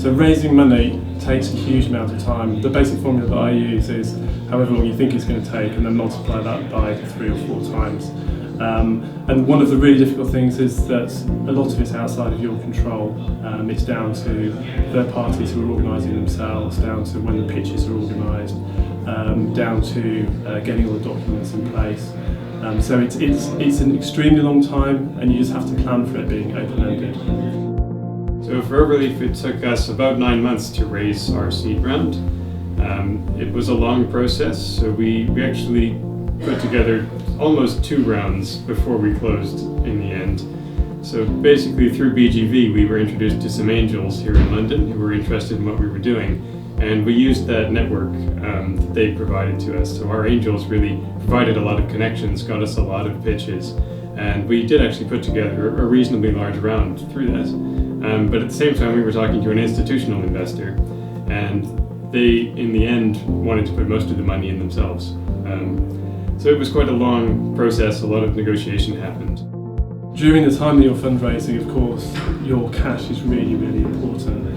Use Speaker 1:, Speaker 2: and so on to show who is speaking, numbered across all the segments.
Speaker 1: So raising money takes a huge amount of time. The basic formula that I use is however long you think it's going to take, and then multiply that by 3 or 4 times. And one of the really difficult things is that a lot of it's outside of your control. It's down to third parties who are organising themselves, down to when the pitches are organised, down to getting all the documents in place. So it's an extremely long time, and you just have to plan for it being open-ended.
Speaker 2: So for Overleaf, it took us about 9 months to raise our seed round. It was a long process, so we actually put together almost 2 rounds before we closed in the end. So basically through BGV we were introduced to some angels here in London who were interested in what we were doing, and we used that network that they provided to us. So our angels really provided a lot of connections, got us a lot of pitches, and we did actually put together a reasonably large round through that. But at the same time we were talking to an institutional investor, and they in the end wanted to put most of the money in themselves. So it was quite a long process, a lot of negotiation happened.
Speaker 1: During the time that you're fundraising, of course, your cash is really, really important.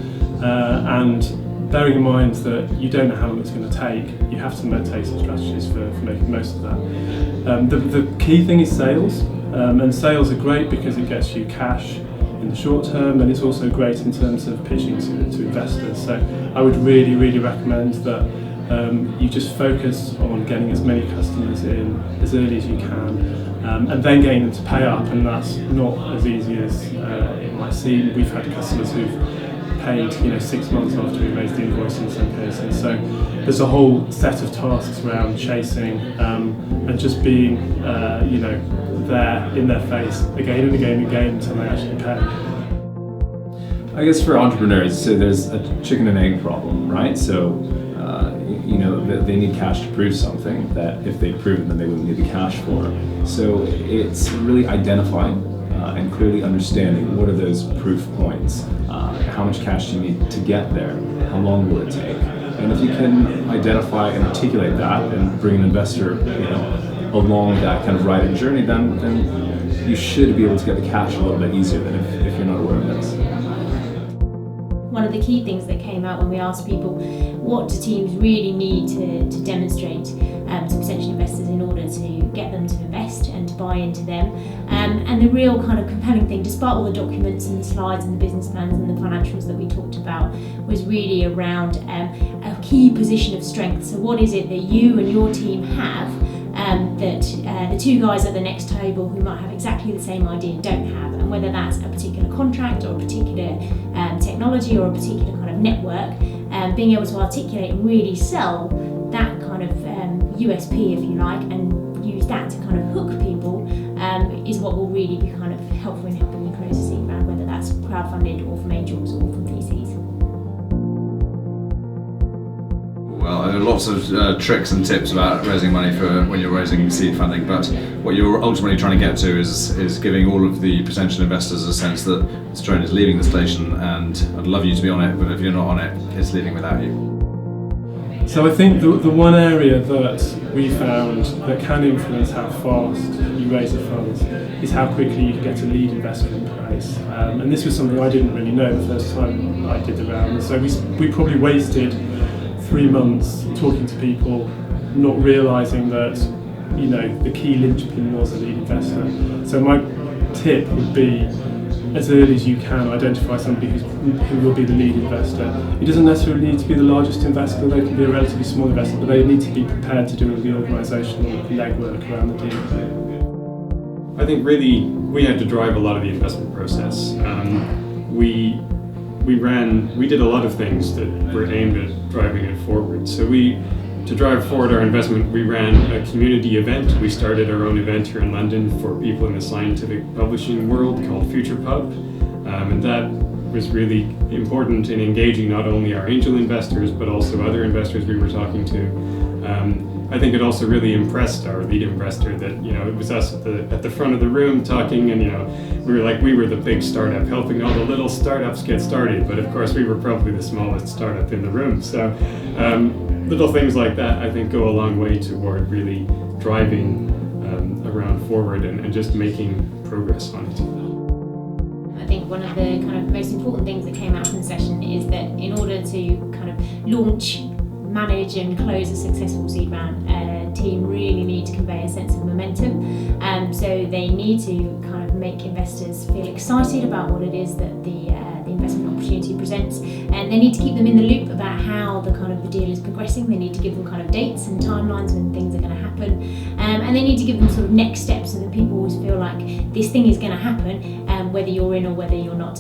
Speaker 1: And bearing in mind that you don't know how long it's going to take, you have to take some strategies for making the most of that. The key thing is sales, and sales are great because it gets you cash in the short term, and it's also great in terms of pitching to investors. So I would really, really recommend that you just focus on getting as many customers in as early as you can, and then getting them to pay up, and that's not as easy as it might seem. We've had customers who've paid 6 months after we raised the invoice in some cases. So there's a whole set of tasks around chasing and just being there in their face again and again and again until they actually pay.
Speaker 3: I guess for entrepreneurs, so there's a chicken and egg problem, right? So they need cash to prove something that if they prove it, then they wouldn't need the cash for. So it's really identifying and clearly understanding what are those proof points, how much cash do you need to get there, how long will it take, and if you can identify and articulate that and bring an investor along that kind of ride and journey, then you should be able to get the cash a little bit easier than if you're not aware of this.
Speaker 4: One of the key things that came out when we asked people what do teams really need to demonstrate to potential investors in order to get them to invest and to buy into them, and the real kind of compelling thing, despite all the documents and the slides and the business plans and the financials that we talked about, was really around a key position of strength. So what is it that you and your team have that the 2 guys at the next table who might have exactly the same idea don't have, and whether that's a particular contract or a particular technology or a particular kind of network, being able to articulate and really sell that kind of USP, if you like, and use that to kind of hook people is what will really be kind of helpful in helping you close a seed round, whether that's crowdfunded or from angels or from VCs.
Speaker 5: Well, there are lots of tricks and tips about raising money for when you're raising seed funding, but what you're ultimately trying to get to is giving all of the potential investors a sense that this train is leaving the station, and I'd love you to be on it, but if you're not on it, it's leaving without you.
Speaker 1: So I think the one area that we found that can influence how fast you raise the funds is how quickly you can get a lead investor in place. And this was something I didn't really know the first time I did the round. So we probably wasted 3 months talking to people, not realising that the key linchpin was a lead investor. So my tip would be, as early as you can, identify somebody who will be the lead investor. It doesn't necessarily need to be the largest investor, they can be a relatively small investor, but they need to be prepared to do all the organisational legwork around the deal.
Speaker 2: I think really we had to drive a lot of the investment process. We did a lot of things that were aimed at driving it forward. So to drive forward our investment, we ran a community event. We started our own event here in London for people in the scientific publishing world called Future Pub. And that was really important in engaging not only our angel investors, but also other investors we were talking to. I think it also really impressed our lead investor that it was us at the front of the room talking, and we were the big startup helping all the little startups get started, but of course we were probably the smallest startup in the room. So little things like that I think go a long way toward really driving around forward and just making progress on it.
Speaker 4: I think think one of the kind of most important things that came out from the session is that in order to kind of launch, manage and close a successful seed round, a team really need to convey a sense of momentum. So they need to kind of make investors feel excited about what it is that the investment opportunity presents, and they need to keep them in the loop about how the deal is progressing. They need to give them kind of dates and timelines when things are going to happen, and they need to give them sort of next steps so that people always feel like this thing is going to happen, whether you're in or whether you're not.